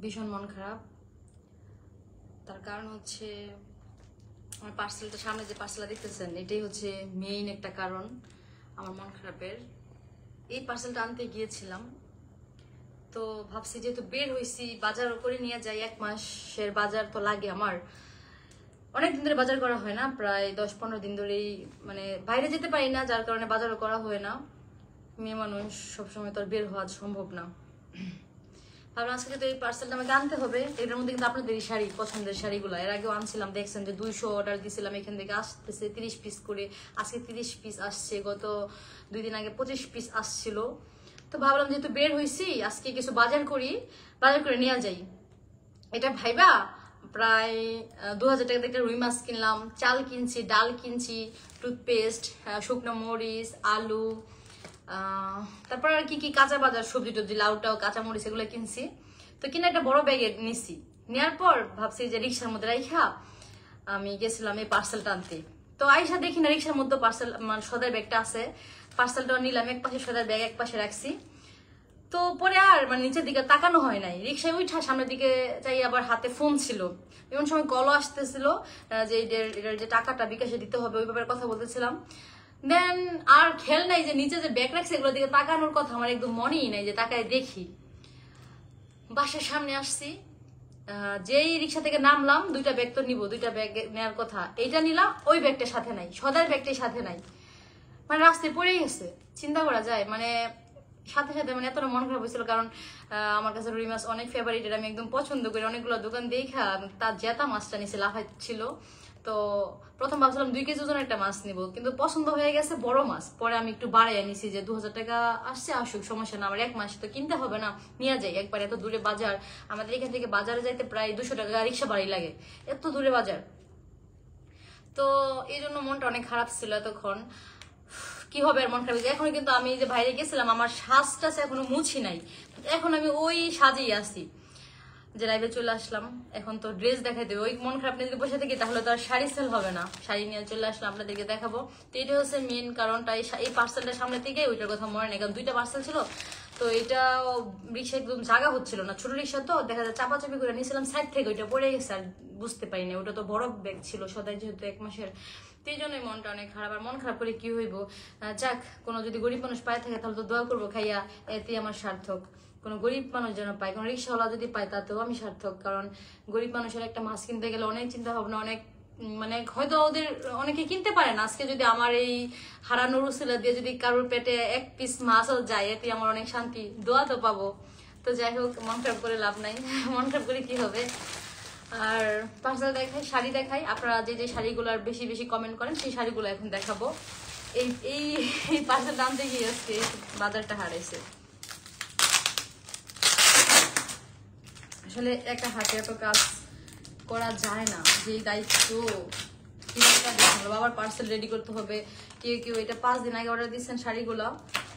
ভীষণ মন খারাপ। তার কারণ হচ্ছে আমার পার্সেলটা, সামনে যে পার্সেলটা দেখতেছেন এটাই হচ্ছে মেইন একটা কারণ আমার মন খারাপের। এই পার্সেলটা আনতে গিয়েছিলাম, তো ভাবছি যেহেতু বের হয়েছি বাজার করে নিয়ে যাই, 1 মাসের বাজার তো লাগে আমার। অনেকদিন ধরে বাজার করা হয় না, প্রায় 10-15 দিন ধরেই মানে বাইরে যেতে পারি না, যার কারণে বাজারও করা হয় না। মেয়ে মানুষ সবসময় তো আর বের হওয়া সম্ভব না। ভাবলাম আজকে যেহেতু এই পার্সেলটা আমাকে আনতে হবে, এটার মধ্যে কিন্তু আপনাদের শাড়ি, পছন্দের শাড়িগুলো এর আগেও আনছিলাম, দেখছেন যে 200 অর্ডার দিয়েছিলাম, এখান থেকে আসতেছে 30 পিস করে। আজকে 30 পিস আসছে, গত 2 দিন আগে 25 পিস আসছিল। তো ভাবলাম যেহেতু বের হয়েছি আজকে কিছু বাজার করি, বাজার করে নিয়ে যাই। এটা ভাইবা প্রায় 2000 টাকা থেকে রুই মাছ কিনলাম, চাল কিনছি, ডাল কিনছি, টুথপেস্ট, শুকনো মরিচ, আলু, তারপর আর কি কি কাঁচা বাজার, সবজি টবজি, লাউটাও, কাঁচা মরিচ এগুলো কিনছি। তো কিনে একটা বড় ব্যাগে নিছি। নেওয়ার পর ভাবছি যে রিক্সার মধ্যে রাইখা আমি গেছিলাম এই পার্সেলটা আনতে। তো আইসা দেখি না রিক্সার মধ্যে পার্সেল মানে সদার ব্যাগটা আছে, পার্সেলটা নিলাম, এক পাশে সদার ব্যাগ এক পাশে রাখছি। তো পরে আর মানে নিচের দিকে তাকানো হয় নাই, রিক্সায় উঠা সামনের দিকে চাই, আবার হাতে ফোন ছিল, এমন সময় কলও আসতেছিল যে এটার যে টাকাটা বিকাশে দিতে হবে ওই ব্যাপারে কথা বলতেছিলাম। দেন আর খেয়াল নাই যে নিচে যে ব্যাগ রাখছে এগুলোর দিকে তাকানোর কথা আমার একদম মনেই নাই যে তাকায় দেখি। বাসার সামনে আসছি, যেই রিক্সা থেকে নামলাম, 2টা ব্যাগ তো নিবো, 2টা ব্যাগ নেওয়ার কথা, এইটা নিলাম, ওই ব্যাগটা সাথে নাই, সদার ব্যাগটাই সাথে নাই, মানে রাস্তায় পড়েই গেছে। চিন্তা করা যায় মানে সাথে সাথে মানে এতটা মন খারাপ হয়েছিল, কারণ আমার কাছে রুই মাছ অনেক ফেভারিট, আমি একদম পছন্দ করি। অনেকগুলো দোকান দেখা তার জেতা মাছটা নিচে লাফাচ্ছিল। তো প্রথম ভাবছিলাম 2 কেজি ওজনের একটা মাছ নিবো, কিন্তু পছন্দ হয়ে গেছে বড় মাছ। পরে আমি একটু বাড়াই নিছি যে 2000 টাকা আসছে, আসুক, সমস্যা না, আমার 1 মাস তো কিনতে হবে না, নিয়ে যাই একবার। এত দূরে বাজার, আমাদের এখান থেকে বাজারে যাইতে প্রায় 200 টাকা রিক্সা ভাড়ি লাগে, এত দূরে বাজার। তো এই জন্য মনটা অনেক খারাপ ছিল এতক্ষণ। কি হবে আর মন খারাপ। এখনো কিন্তু আমি যে বাইরে গেছিলাম, আমার সাজটা এখনো মুছি নাই, এখন আমি ওই সাজেই আছি। যে লাইভে চলে আসলাম, এখন তো ড্রেস দেখাই দেবে। ওই মন খারাপ নিয়ে যদি বসে থাকি তাহলে তো আর শাড়ি সেল হবে না, শাড়ি নিয়ে চলে আসলাম আপনাদেরকে দেখাবো। তো এটা হচ্ছে মেন কারণটা, এই পার্সেলটার সামনে থেকে ওইটার কথা মনে নেই, কারণ 2টা পার্সেল ছিল। তো এটা রিক্সা একদম জায়গা হচ্ছিল না, ছোট রিক্সা তো দেখা যায় চাপাচাপি করে নিয়েছিলাম সাইড থেকে, ওইটা পড়ে গেছে আর বুঝতে পারিনি। ওটা তো বড় ব্যাগ ছিল সদাই, যেহেতু 1 মাসের। তো এই জন্যই মনটা অনেক খারাপ। আর মন খারাপ করে কি হইব, যাক, কোনো যদি গরিব মানুষ পায় থাকে তাহলে তো দোয়া করবো, খাইয়া এতেই আমার সার্থক। কোনো গরিব মানুষ যেন পায়, কোনো রিক্সাওয়ালা যদি পায় তাতেও আমি সার্থক। কারণ গরিব মানুষের একটা মাছ কিনতে গেলে অনেক চিন্তা ভাবনা, অনেক মানে হয়তো ওদের অনেকে কিনতে পারে না। আজকে যদি আমার এই হারানোর উসিলা দিয়ে যদি কারোর পেটে 1 পিস মাছও যায়, এতে আমার অনেক শান্তি, দোয়া তো পাবো। তো যাই হোক, মন খারাপ করে লাভ নাই, মন খারাপ করে কি হবে। আর পার্সেল দেখাই, শাড়ি দেখাই। আপনারা যে যে শাড়িগুলোর বেশি বেশি কমেন্ট করেন সেই শাড়িগুলো এখন দেখাবো। এই এই পার্সেলটা আনতে গিয়ে আজকে বাজারটা হারাইছে। আসলে একটা হাতে এত কাজ করা যায় না, যে দায়িত্ব বাবার পার্সেল রেডি করতে হবে। কেউ কেউ এটা 5 দিন আগে অর্ডার দিচ্ছেন শাড়িগুলো,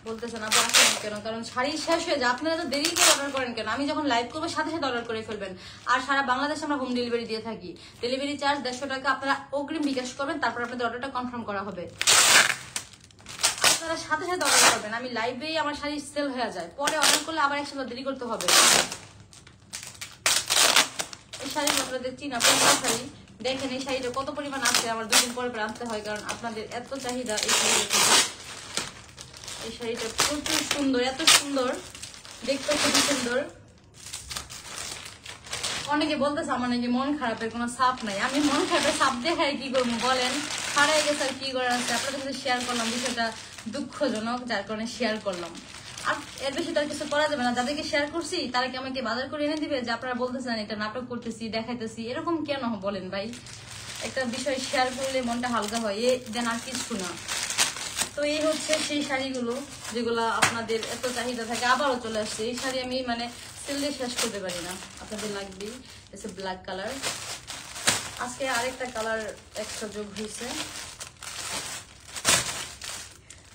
বলতেছেন আবার আসেন কেন, কারণ শাড়ি শেষ হয়ে যায়। আপনারা তো দেরি করে অর্ডার করেন কেন? আমি যখন লাইভ করবো সাথে সাথে অর্ডার করে ফেলবেন। আর সারা বাংলাদেশে আমরা হোম ডেলিভারি দিয়ে থাকি, ডেলিভারি চার্জ 150 টাকা। আপনারা অগ্রিম বিকাশ করবেন, তারপর আপনাদের অর্ডারটা কনফার্ম করা হবে। আপনারা সাথে সাথে অর্ডার করবেন, আমি লাইভেই আমার শাড়ি সেল হয়ে যায়, পরে অর্ডার করলে আবার 1 সপ্তাহ দেরি করতে হবে। এই শাড়ি আপনাদের চিনা পরিমাণ শাড়ি, দেখেন এই শাড়িটা কত পরিমাণ আছে, আমার 2 দিন পরে পরে আনতে হয়, কারণ আপনাদের এত চাহিদা এই শাড়িটা। এই শাড়িটা প্রচুর সুন্দর, এত সুন্দর, দেখতে খুবই সুন্দর। অনেকে বলতেছে আমার নাকি মন খারাপের কোনো সাপ নাই। আমি মন খারাপের সাপ দেখাই কি করবো বলেন, হারাই গেছে আর কি করার আছে। আপনাদের সাথে শেয়ার করলাম, বিষয়টা দুঃখজনক, যার কারণে শেয়ার করলাম। আর এর বেশি তার কিছু করা যাবে না। যাদেরকে শেয়ার করছি তারা কি আমাকে বাজার করে এনে দিবে যে আপনারা বলতেছেন এটা নাটক করতেছি, দেখাইতেছি? এরকম কেন বলেন ভাই? একটা বিষয় শেয়ার করলে মনটা হালকা হয়, এ যেন আর কিছু না। তো এই হচ্ছে সেই শাড়িগুলো যেগুলো আপনাদের এত চাহিদা থাকে, আবারও চলে আসছে। এই শাড়ি আমি মানে সেল দিয়ে শেষ করতে পারি না, আপনাদের লাগবেই। এসে ব্ল্যাক কালার, আজকে আরেকটা কালার এক্সট্রা যোগ হয়েছে।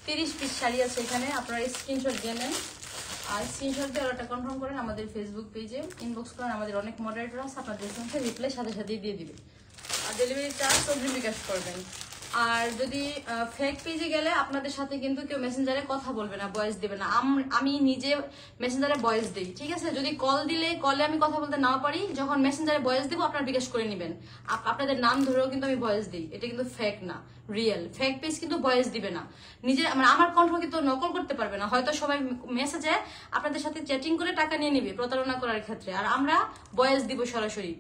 30 পিস শাড়ি আছে এখানে, আপনারা স্ক্রিনশট দিয়ে নেন। আর স্ক্রিনশট দিয়ে অর্ডারটা কনফার্ম করেন, আমাদের ফেসবুক পেজে ইনবক্স করেন। আমাদের অনেক মডারেটর আছে, আপনাদের সঙ্গে রিপ্লাই সাথে সাথেই দিয়ে দিবে। আর ডেলিভারি চার্জ অগ্রিম বিকাশ করবেন। আর যদি ফেক পেজে গেলে আপনাদের সাথে কিন্তু কেউ মেসেঞ্জারে কথা বলবে না, ভয়েস দেবে না। আমি নিজে মেসেঞ্জারে ভয়েস দিই, ঠিক আছে? যদি কল দিলে কলে আমি কথা বলতে না পারি, যখন মেসেঞ্জারে ভয়েস দিব আপনারা বিকাশ করে নেবেন। আপনাদের নাম ধরেও কিন্তু আমি ভয়েস দিই, এটা কিন্তু ফেক না, রিয়েল। ফেক পেজ কিন্তু ভয়েস দিবে না, নিজে মানে আমার কণ্ঠ কিন্তু নকল করতে পারবে না। হয়তো সবাই মেসেজে আপনাদের সাথে চ্যাটিং করে টাকা নিয়ে নিবে প্রতারণা করার ক্ষেত্রে, আর আমরা ভয়েস দিব সরাসরি।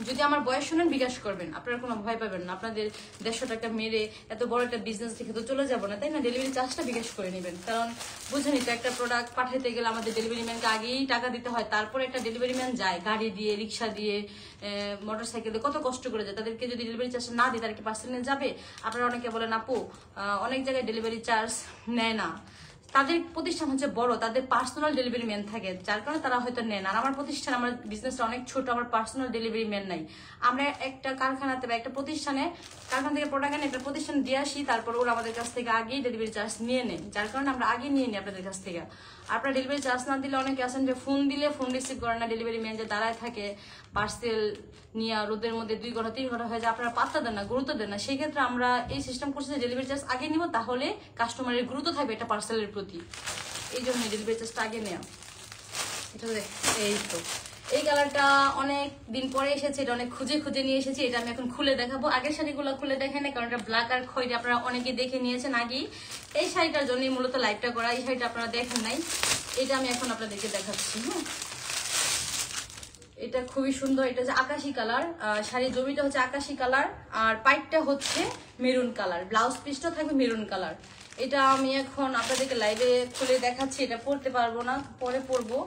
যদি আমার বয়স শুনেন বিকাশ করবেন, আপনারা কোনো ভয় পাবেন না। আপনাদের 150 টাকা মেরে এত বড় একটা বিজনেস থেকে তো চলে যাবো না, তাই না? ডেলিভারি চার্জটা বিকাশ করে নেবেন, কারণ বুঝেনি তো একটা প্রোডাক্ট পাঠাইতে গেলে আমাদের ডেলিভারি ম্যানকে আগেই টাকা দিতে হয়, তারপরে একটা ডেলিভারি ম্যান যায় গাড়ি দিয়ে, রিক্সা দিয়ে, মোটরসাইকেল দিয়ে, কত কষ্ট করে যায়। তাদেরকে যদি ডেলিভারি চার্জ না দিই, তারা কি পার্সেল নিয়ে যাবে? আপনারা অনেকে বলেন আপু অনেক জায়গায় ডেলিভারি চার্জ নেয় না, তাদের প্রতিষ্ঠান হচ্ছে বড়, তাদের পার্সোনাল ডেলিভারি ম্যান থাকে, যার কারণে তারা হয়তো নেন। আর আমার প্রতিষ্ঠান, আমার বিজনেসটা অনেক ছোট, আমার পার্সোনাল ডেলিভারি ম্যান নাই। আমরা একটা কারখানাতে বা একটা প্রতিষ্ঠানে, কারখানা থেকে প্রোডাক্ট এনে একটা প্রতিষ্ঠান দিয়ে আসি, তারপর ওরা আমাদের কাছ থেকে আগেই ডেলিভারি চার্জ নিয়ে নেয়, যার কারণে আমরা আগে নিয়ে নিই আপনাদের কাছ থেকে। আপনারা ডেলিভারি চার্জ না দিলে অনেকে আছেন যে ফোন দিলে ফোন রিসিভ করে না, ডেলিভারি ম্যান যে দাঁড়ায় থাকে পার্সেল নিয়ে, রোদের মধ্যে 2 ঘন্টা 3 ঘন্টা হয়ে যায়, আপনারা পাত্তা দেন না, গুরুত্ব দেন না। সেই ক্ষেত্রে আমরা এই সিস্টেম করছি যে ডেলিভারি চার্জ আগে নিব, তাহলে কাস্টমারের গুরুত্ব থাকবে এটা পার্সেলের প্রতি, এই জন্য ডেলিভারি চার্জটা আগে নেওয়া। এটা এই তো এই কালারটা অনেক দিন পরে এসেছে, এটা অনেক খুঁজে খুঁজে নিয়ে এসেছি। এটা আমি এখন খুলে দেখাবো। আগের শাড়িগুলো খুলে দেখেন না, কারণ এটা ব্ল্যাক আর খয়েরি আপনারা অনেকে দেখে নিয়েছেন আগেই। এই শাড়িটার জন্যই মূলত লাইভটা করা, এই শাড়িটা আপনারা দেখেন নাই, এটা আমি এখন আপনাদেরকে দেখাচ্ছি। হ্যাঁ, এটা খুবই সুন্দর, এটা হচ্ছে আকাশি কালার, শাড়ির জমিটা হচ্ছে আকাশি কালার, আর পাইটটা হচ্ছে মেরুন কালার, ব্লাউজ পিসটা থাকবে মেরুন কালার। এটা আমি এখন আপনাদেরকে লাইভে খুলে দেখাচ্ছি, এটা পরতে পারবো না, পরে পরবো।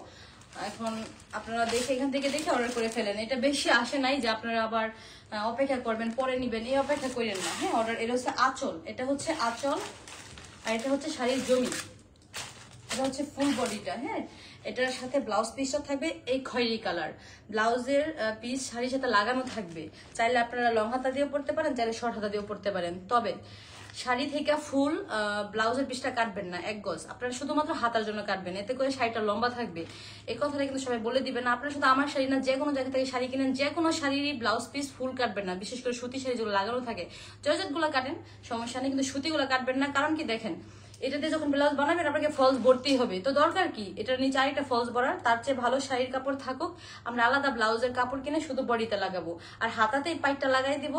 এখন আপনারা দেখে এখান থেকে দেখে অর্ডার করে ফেলেন, এটা বেশি আসে নাই যে আপনারা আবার অপেক্ষা করবেন পরে নিবেন, এই অপেক্ষা করেন না। হ্যাঁ, অর্ডার। এটা হচ্ছে আঁচল, এটা হচ্ছে আঁচল, আর এটা হচ্ছে শাড়ির জমি, এটা হচ্ছে ফুল বডিটা। হ্যাঁ, এটার সাথে ব্লাউজ পিসটা থাকবে এই খয়েরি কালার, ব্লাউজের পিস শাড়ির সাথে লাগানো থাকবে। চাইলে আপনারা লং হাতা দিয়েও পরতে পারেন, চাইলে শর্ট হাতা দিয়েও পরতে পারেন। তবে শাড়ি থেকে ফুল ব্লাউজের পিসটা কাটবেন না 1 গজ, আপনারা শুধুমাত্র হাতার জন্য কাটবেন, এতে করে শাড়িটা লম্বা থাকবে। এই কথাটা কিন্তু সবাই বলে দিবেন না, আপনারা শুধু আমার শাড়ি না, যে কোনো জায়গা থেকে শাড়ি কিনেন, যে কোনো শাড়ির ব্লাউজ পিস ফুল কাটবেন না, বিশেষ করে সুতি শাড়ি যেগুলো লাগানো থাকে। জর্জেট গুলো কাটেন সমস্যা নেই, কিন্তু সুতিগুলো কাটবেন না। কারণ কি দেখেন, এটাতে যখন ব্লাউজ বানাবেন আপনাকে ফলস ভরতেই হবে, তো দরকার কি এটার নিচে আরেকটা ফলস ভরার? তার চেয়ে ভালো শাড়ির কাপড় থাকুক, আমরা আলাদা ব্লাউজের কাপড় কিনে শুধু বডিতে লাগাবো, আর হাতাতেই পাইটটা লাগাই দিব।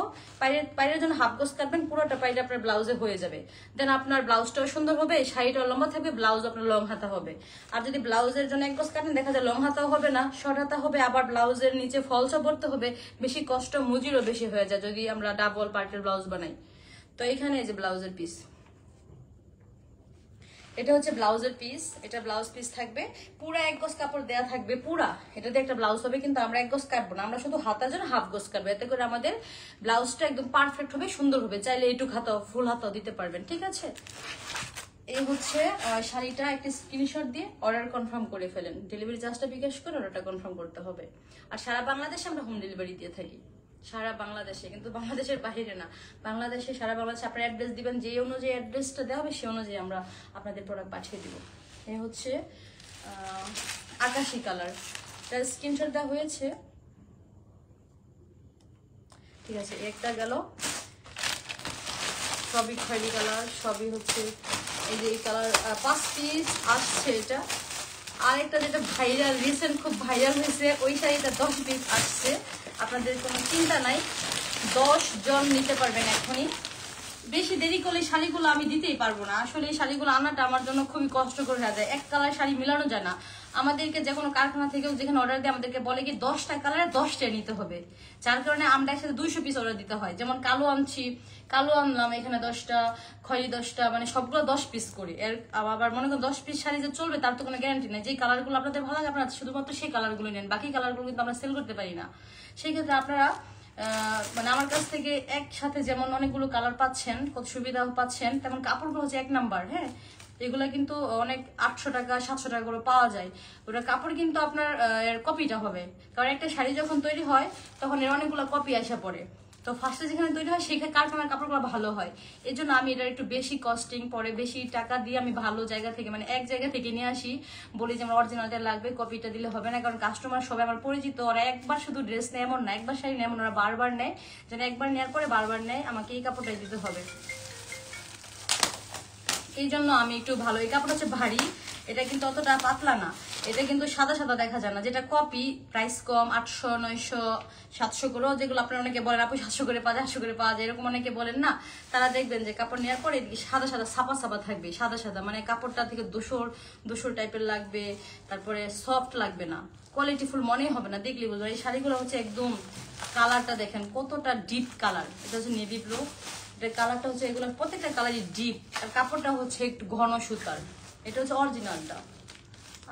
পাইরের জন্য হাফ গোজ কাটবেন, পুরোটা পাইট আপনার ব্লাউজে হয়ে যাবে। দেন আপনার ব্লাউজটাও সুন্দর হবে, শাড়িটাও লম্বা থাকবে, ব্লাউজ আপনার লং হাতা হবে। আর যদি ব্লাউজের জন্য 1 গজ কাটেন, দেখা যায় লং হাতাও হবে না, শর্ট হাতা হবে, আবার ব্লাউজের নিচে ফলসও ভরতে হবে, বেশি কষ্ট, মজুরিও বেশি হয়ে যায় যদি আমরা ডাবল পার্টের ব্লাউজ বানাই। তো এখানে এই যে ব্লাউজের পিস, এটা হচ্ছে ব্লাউজের পিস, এটা ব্লাউজ পিস থাকবে, পুরা 1 গজ কাপড় দেয়া থাকবে পুরা। এটা দিয়ে একটা ব্লাউজ হবে, কিন্তু আমরা 1 গজ কাটবো না, আমরা শুধু হাতার জন্য হাফ গজ কাটবো, এতে করে আমাদের ব্লাউজটা একদম পারফেক্ট হবে, সুন্দর হবে। চাইলে এইটুক হাতাও, ফুল হাতাও দিতে পারবেন, ঠিক আছে? এই হচ্ছে শাড়িটা, একটা স্ক্রিনশট দিয়ে অর্ডার কনফার্ম করে ফেলেন, ডেলিভারি চার্জটা বিকাশ করে অর্ডারটা কনফার্ম করতে হবে। আর সারা বাংলাদেশে আমরা হোম ডেলিভারি দিয়ে থাকি, সারা বাংলাদেশে, কিন্তু বাংলাদেশের বাইরে না, বাংলাদেশে সারা বাংলাদেশে আপনার অ্যাড্রেস দিবেন, যে অনুযায়ী অ্যাড্রেসটা দেওয়া হবে সেই অনুযায়ী আমরা আপনাদের প্রোডাক্ট পাঠিয়ে দিব। এই হচ্ছে আকাশি কালার, তার স্ক্রিনশট দেওয়া হয়েছে, ঠিক আছে? একটা গেল, সবই খয়েরি কালার, সবই হচ্ছে এই যে এই কালার, 5 পিস আসছে এটা। আরেকটা যেটা ভাইরাল, রিসেন্ট খুব ভাইরাল হয়েছে, ওই শাড়িটা 10 পিস আসছে। আপনাদের কোনো চিন্তা নাই, 10 জন নিতে পারবেন এখনই। বেশি দেরি করলে শাড়িগুলো আমি দিতেই পারবো না, আসলে এই শাড়িগুলো আনাটা আমার জন্য খুবই কষ্টকর হয়ে যায়, এক কালার শাড়ি মিলানো যায় না। আমাদেরকে যে কোনো কারখানা থেকেও যেখানে অর্ডার দেয় আমাদেরকে বলে কি 10টা কালারে 10টাই নিতে হবে, যার কারণে আমরা একসাথে 200 পিস অর্ডার দিতে হয়। যেমন কালো আনছি, কালো আনলাম এখানে 10টা, খয়েরি 10টা, মানে সবগুলো 10 পিস করে। এর আবার মনে করেন 10 পিস শাড়ি যে চলবে তার তো কোনো গ্যারান্টি নেই। যে কালারগুলো আপনাদের ভালো লাগে আপনারা শুধুমাত্র সেই কালারগুলো নেন, বাকি কালারগুলো কিন্তু আমরা সেল করতে পারি না। সেই ক্ষেত্রে আপনারা মানে আমার কাছ থেকে একসাথে যেমন অনেকগুলো কালার পাচ্ছেন, কত সুবিধা পাচ্ছেন, তেমন কাপড়গুলো হচ্ছে 1 নাম্বার। হ্যাঁ, এগুলা কিন্তু অনেক 800 টাকা 700 টাকা করে পাওয়া যায়। ওটা কাপড় কিন্তু আপনার এর কপিটা হবে, কারণ একটা শাড়ি যখন তৈরি হয় তখন এর অনেকগুলো কপি আসা পড়ে। তো ফার্স্টে যেখানে তৈরি হয় সেখানে কারখানার কাপড়গুলো ভালো হয়, এই জন্য আমি এটা একটু বেশি কস্টিং পরে, বেশি টাকা দিয়ে আমি ভালো জায়গা থেকে, মানে এক জায়গা থেকে নিয়ে আসি, বলি যে আমার অরিজিনালটা লাগবে, কপিটা দিলে হবে না। কারণ কাস্টমার সবাই আমার পরিচিত, ওরা একবার শুধু ড্রেস নেয় এমন না, একবার শাড়ি নেয় এমন, ওরা বারবার নেয়, যেন একবার নেওয়ার পরে বারবার নেয়, আমাকে এই কাপড়টাই দিতে হবে। এই জন্য আমি একটু ভালো, এই কাপড় হচ্ছে ভারী, এটা কিন্তু অতটা পাতলা না, এটা কিন্তু সাদা সাদা দেখা যায় না, যেটা কপি প্রাইস কম 800 900 700 করেও, যেগুলো আপনারা অনেকে বলেন আপু 700 করে পাওয়া যায় 800 করে পাওয়া যায়, এরকম অনেকে বলেন না, তারা দেখবেন যে কাপড় নেওয়ার পরে এদিকে সাদা সাদা ছাপা ছাপা থাকবে, সাদা সাদা, মানে কাপড়টা থেকে দোসর দোসর টাইপের লাগবে, তারপরে সফট লাগবে না, কোয়ালিটিফুল মনেই হবে না, দেখলে বুঝবেন। এই শাড়িগুলো হচ্ছে একদম, কালারটা দেখেন কতটা ডিপ কালার, এটা হচ্ছে নেভি ব্লু, এটা কালারটা হচ্ছে, এগুলো প্রত্যেকটা কালারই ডিপ, আর কাপড়টা হচ্ছে একটু ঘন সুতার, এটা হচ্ছে অরিজিনালটা।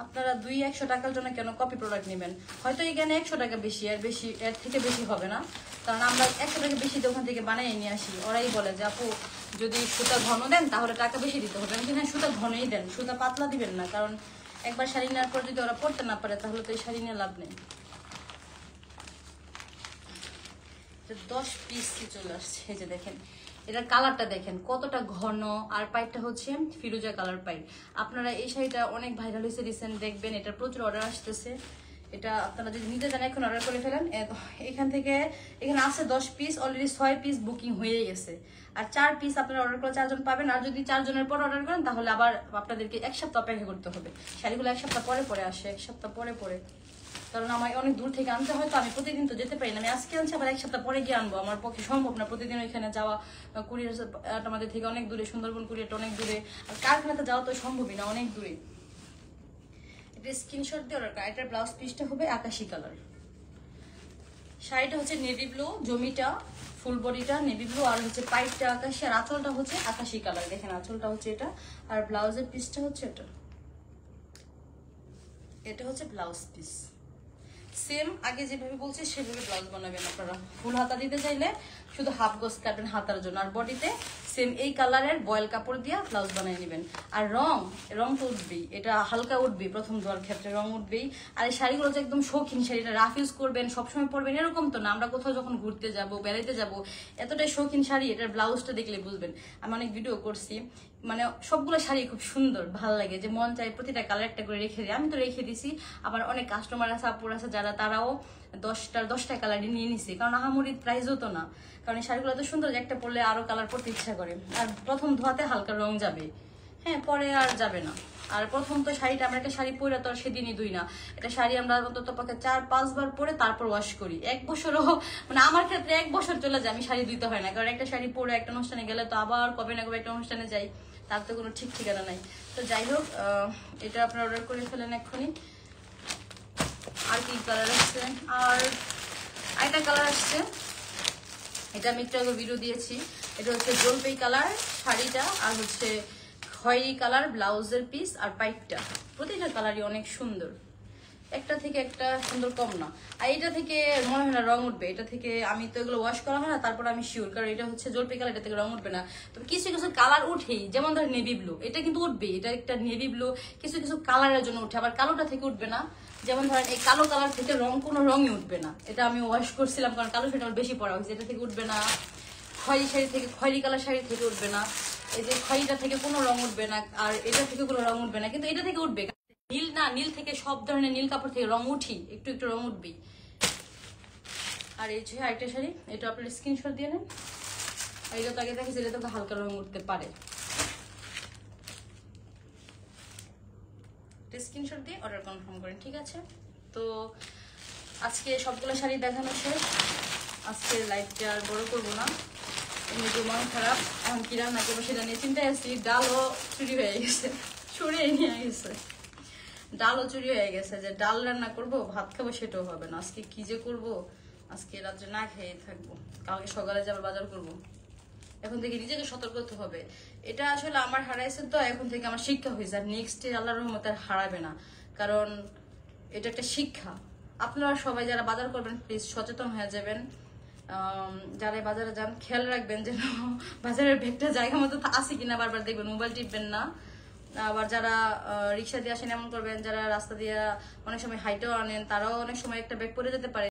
আপনারা 200-100 টাকার জন্য কেন কপি প্রোডাক্ট নেবেন? হয়তো এখানে 100 টাকা বেশি, আর বেশি এর থেকে বেশি হবে না, কারণ আমরা 100 টাকা বেশি ওখান থেকে বানিয়ে নিয়ে আসি। ওরাই বলে যে আপু যদি সুতা ঘন দেন তাহলে টাকা বেশি দিতে হবে, কিন্তু হ্যাঁ সুতা ঘনই দেন, সুতা পাতলা দিবেন না, কারণ একবার শাড়ি নেওয়ার পর যদি ওরা পরতে না পারে তাহলে তো এই শাড়ি নিয়ে লাভ নেই। 10 পিস চলে আসছে, এই যে দেখেন এটার কালারটা দেখেন কতটা ঘন, আর পাইপটা হচ্ছে ফিরোজা কালার পাইপ। আপনারা এই শাড়িটা অনেক ভাইরাল হয়েছে রিসেন্ট, দেখবেন এটার প্রচুর অর্ডার আসতেছে, এটা আপনারা যদি নিতে চান এখন অর্ডার করে ফেলেন। এখান থেকে এখানে আছে 10 পিস, অলরেডি 6 পিস বুকিং হয়ে গেছে, আর 4 পিস আপনারা অর্ডার করে 4 জন পাবেন, আর যদি 4 জনের পর অর্ডার করেন তাহলে আবার আপনাদেরকে 1 সপ্তাহ অপেক্ষা করতে হবে। শাড়িগুলো 1 সপ্তাহ পরে পরে আসে, 1 সপ্তাহ পরে পরে, কারণ আমার অনেক দূর থেকে আনতে হয়, তো আমি প্রতিদিন তো যেতে পারি না, আমি আজকে আনছি আবার 1 সপ্তাহ পরে গিয়ে আনবো, আমার পক্ষে সম্ভব না প্রতিদিন ওইখানে যাওয়া, কুরিয়ার আমাদের থেকে অনেক দূরে, সুন্দরবন কুরিয়ারটা অনেক দূরে, আর কারখানাতে যাওয়া তো সম্ভবই না, অনেক দূরে। এটা স্ক্রিনশট দিয়ে অর্ডার করা। এটার ব্লাউজ পিসটা হবে আকাশি কালার, শাড়িটা হচ্ছে নেভি ব্লু, জমিটা ফুল বডিটা নেভি ব্লু, আর হচ্ছে পাইপটা আকাশি, আর আঁচলটা হচ্ছে আকাশি কালার, দেখেন আঁচলটা হচ্ছে এটা, আর ব্লাউজের পিসটা হচ্ছে এটা, এটা হচ্ছে ব্লাউজ পিস। সেম আগে যেভাবে বলছি সেভাবে ব্লাউজ বানাবেন আপনারা। ফুল হাতা দিতে চাইলে শুধু হাফ গোজ কাটবেন হাতার জন্য, আর বডিতে সেম এই কালারের বয়েল কাপড় দিয়ে ব্লাউজ বানিয়ে নেবেন। আর রং তো উঠবেই, এটা হালকা উঠবেই, প্রথম ধোয়ার ক্ষেত্রে রং উঠবেই। আর এই শাড়িগুলো তো একদম শৌখিন শাড়ি, এটা রাফ ইউজ করবেন সবসময় পরবেন এরকম তো না, আমরা কোথাও যখন ঘুরতে যাব বেড়াইতে যাব, এতটাই শৌখিন শাড়ি, এটার ব্লাউজটা দেখলে বুঝবেন। আমি অনেক ভিডিও করছি, মানে সবগুলো শাড়ি খুব সুন্দর, ভালো লাগে, যে মন চাই প্রতিটা কালার একটা করে রেখে দিই, আমি তো রেখে দিছি। আবার অনেক কাস্টমার আছে আপুর আছে যারা, তারাও 10টা কালারই নিয়ে নিছি, কারণ আহামরি প্রাইসও তো না, কারণ এই শাড়িগুলো তো সুন্দর যে একটা পরলে আরো কালার পরতে ইচ্ছা করে। আর প্রথম ধোয়াতে হালকা রং যাবে, হ্যাঁ পরে আর যাবে না। আর প্রথম তো শাড়িটা আমরা একটা শাড়ি পরে তো আর সেদিনই ধুই না, একটা শাড়ি আমরা অন্তত পক্ষে 4-5 বার পরে তারপর ওয়াশ করি। 1 বছরও, মানে আমার ক্ষেত্রে 1 বছর চলে যায় আমি শাড়ি ধুইতে হয় না, কারণ একটা শাড়ি পরে একটা অনুষ্ঠানে গেলে তো আবার কবে না কবে একটা অনুষ্ঠানে যাই, তার তো কোনো ঠিক ঠিকানা নাই। তো যাই হোক, এটা আপনারা অর্ডার করে ফেলেন এক্ষুনি। আর কি কালার আসছে, আর আরেকটা কালার আসছে, এটা আমি একটু আগে ভিডিও দিয়েছি, এটা হচ্ছে জলপাই কালার শাড়িটা, আর হচ্ছে খয়েরি কালার ব্লাউজের পিস, আর পাইপটা প্রতিটা কালারই অনেক সুন্দর, একটা থেকে একটা সুন্দর কম না। আর এটা থেকে মনে হয় না রং উঠবে, এটা থেকে আমি তো এগুলো ওয়াশ করা হয় না, তারপর আমি শিওর, কারণ এটা হচ্ছে জলপাই কালার, এটা থেকে রং উঠবে না। তবে কিছু কিছু কালার উঠেই, যেমন ধর নেভি ব্লু, এটা কিন্তু উঠবে, এটা একটা নেভি ব্লু, কিছু কিছু কালারের জন্য উঠে, আবার কালোটা থেকে উঠবে না। যেমন ধরেন এই কালো কালার থেকে কোনো রঙই উঠবে না, এটা আমি ওয়াশ করছিলাম কারণ কালো শাড়ি আমার বেশি পরা হয়েছে, এটা থেকে উঠবে না। খয়েরি শাড়ি থেকে, খয়েরি কালার শাড়ি থেকে উঠবে না, এই যে খয়েরিটা থেকে কোনো রং উঠবে না, আর এটা থেকে কোনো রং উঠবে না, কিন্তু এটা থেকে উঠবে। নীল না, নীল থেকে সব ধরনের নীল কাপড় থেকে রং উঠি, একটু একটু রং উঠবি। আর এই যে আরেকটা শাড়ি, এটা আপনার স্ক্রিনশট দিয়ে নেন, এটা তো আগে দেখেছি, এটা তো হালকা রং উঠতে পারে, স্ক্রিনশট দিয়ে অর্ডার কনফার্ম করেন, ঠিক আছে? তো আজকে সবগুলো শাড়ি দেখানো শেষ, আজকে লাইভটা আর বড় করবো না, এমনি মন খারাপ, এখন কি রান্না করবো সেটা নিয়ে চিন্তায় আছি। ডালও চুরি হয়ে গেছে, সরিয়ে নিয়ে গেছে, ডালও চুরি হয়ে গেছে, যে ডাল রান্না করব ভাত খাবো সেটাও হবে না। আজকে কি যে করব, আজকে রাত্রে না খেয়ে থাকবো, কালকে সকালে যাবার বাজার করব। এখন থেকে নিজেকে সতর্ক হতে হবে, এটা আসলে আমার হারাইছে, তো এখন থেকে আমার শিক্ষা হয়েছে, আর নেক্সট ডে আল্লাহর রহমতে আর হারাবে না, কারণ এটা একটা শিক্ষা। আপনারা সবাই যারা বাজার করবেন প্লিজ সচেতন হয়ে যাবেন, যারা বাজারে যান খেয়াল রাখবেন যেন বাজারের ব্যাগটা জায়গা মতো আছে কিনা, বারবার দেখবেন, মোবাইল টিপবেন না। আবার যারা রিক্সা দিয়ে আসেন এমন করবেন, যারা রাস্তা দিয়ে অনেক সময় হাইটেও আনেন তারাও অনেক সময় একটা ব্যাগ পরে যেতে পারে।